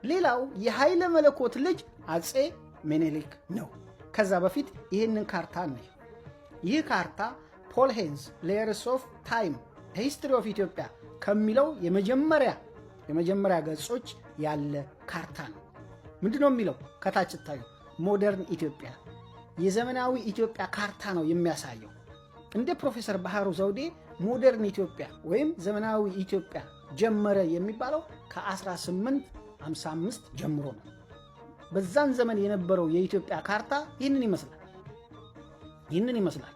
ሌላው የኃይለ መለኮት ልጅ አጼ ምኒልክ ነው። ከዛ በፊት ይህንን ካርታ ነው። ይህ ካርታ ፖል ሄንዝ ሌየርስ ኦፍ ታይም ሂስትሪ ኦፍ ኢትዮጵያ ከሚለው የመጀመሪያ ገጾች ያለ ካርታ ነው። ምንድነው የሚለው? ከታች ታዩ ሞደርን ኢትዮጵያ የዘመናዊ ኢትዮጵያ ካርታ ነው የሚያሳየው። እንደ ፕሮፌሰር ባህሩ ዘውዴ ሞደርን ኢትዮጵያ ወይም ዘመናዊ ኢትዮጵያ ጀመረ የሚባለው ከ1855 ጀምሮ ነው። በዛን ዘመን የነበረው የኢትዮጵያ ካርታ ይህንን ይመስላል።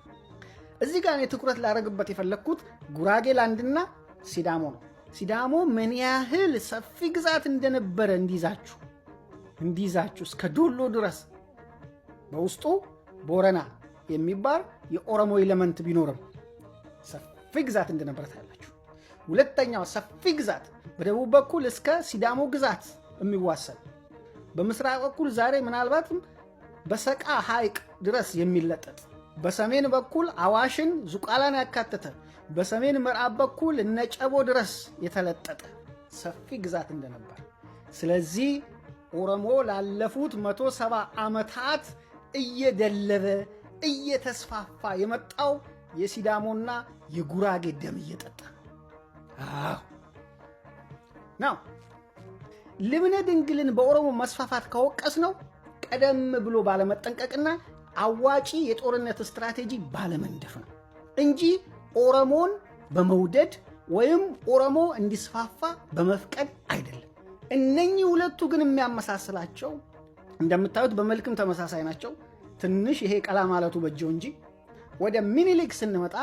እዚህ ጋር ትኩረት ላደርግበት የፈለግኩት ጉራጌላንድና ሲዳሞ ነው። ሲዳሞ ምን ያህል ሰፊ ግዛት እንደነበረ እንዲይዛችሁ እስከ ዶሎ ድረስ በውስጡ ቦረና የሚባል የኦሮሞ ኤሌመንት ቢኖርም ሰፊ ግዛት እንደነበረ ታያላችሁ። ሁለተኛው ሰፊ ግዛት በደቡብ በኩል እስከ ሲዳሞ ግዛት የሚዋሰን፣ በምስራቅ በኩል ዛሬ ምናልባትም በሰቃ ሐይቅ ድረስ የሚለጠጥ፣ በሰሜን በኩል አዋሽን ዙቃላን ያካተተ፣ በሰሜን ምዕራብ በኩል እነጨቦ ድረስ የተለጠጠ ሰፊ ግዛት እንደነበር። ስለዚህ ኦሮሞ ላለፉት 170 ዓመታት እየደለበ እየተስፋፋ የመጣው የሲዳሞና የጉራጌ ደም እየጠጣ ነው። ልብነ ድንግልን በኦሮሞ መስፋፋት ከወቀስ ነው ቀደም ብሎ ባለመጠንቀቅና አዋጪ የጦርነት ስትራቴጂ ባለመንደፍ ነው እንጂ ኦሮሞን በመውደድ ወይም ኦሮሞ እንዲስፋፋ በመፍቀድ አይደለም። እነኚህ ሁለቱ ግን የሚያመሳስላቸው እንደምታዩት በመልክም ተመሳሳይ ናቸው። ትንሽ ይሄ ቀላ ማለቱ በጀው እንጂ። ወደ ሚኒሊክ ስንመጣ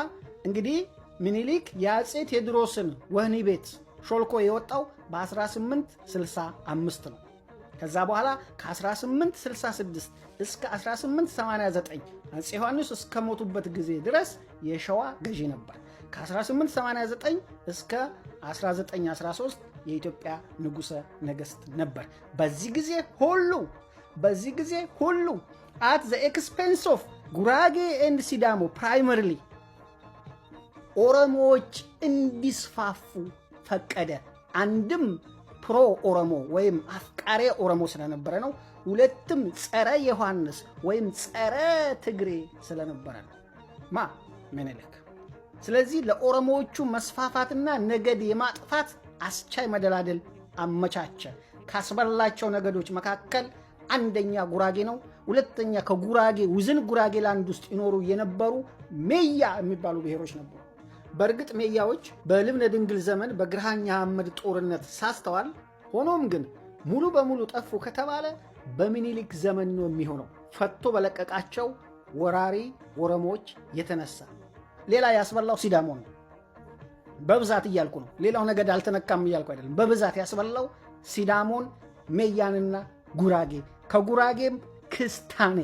እንግዲህ ሚኒሊክ የአጼ ቴዎድሮስን ወህኒ ቤት ሾልኮ የወጣው በ1865 ነው። ከዛ በኋላ ከ1866 እስከ 1889 አጼ ዮሐንስ እስከሞቱበት ጊዜ ድረስ የሸዋ ገዢ ነበር። ከ1889 እስከ 1913 የኢትዮጵያ ንጉሠ ነገሥት ነበር። በዚህ ጊዜ ሁሉ at the expense of ጉራጌ and ሲዳሞ ፕራይመሪሊ ኦሮሞዎች እንዲስፋፉ ፈቀደ። አንድም ፕሮ ኦሮሞ ወይም አፍቃሪ ኦሮሞ ስለነበረ ነው። ሁለትም ጸረ ዮሐንስ ወይም ጸረ ትግሬ ስለነበረ ነው ምኒልክ። ስለዚህ ለኦሮሞዎቹ መስፋፋትና ነገድ የማጥፋት አስቻይ መደላደል አመቻቸ። ካስበላቸው ነገዶች መካከል አንደኛ ጉራጌ ነው። ሁለተኛ ከጉራጌ ውዝን ጉራጌላንድ ውስጥ ይኖሩ የነበሩ ሜያ የሚባሉ ብሔሮች ነበሩ። በእርግጥ ሜያዎች በልብነ ድንግል ዘመን በግራኝ አህመድ ጦርነት ሳስተዋል፣ ሆኖም ግን ሙሉ በሙሉ ጠፉ ከተባለ በሚኒሊክ ዘመን ነው የሚሆነው፣ ፈቶ በለቀቃቸው ወራሪ ኦሮሞዎች የተነሳ። ሌላ ያስበላው ሲዳሞ ነው በብዛት እያልኩ ነው። ሌላው ነገድ አልተነካም እያልኩ አይደለም። በብዛት ያስበላው ሲዳሞን፣ ሜያንና ጉራጌ፣ ከጉራጌም ክስታኔ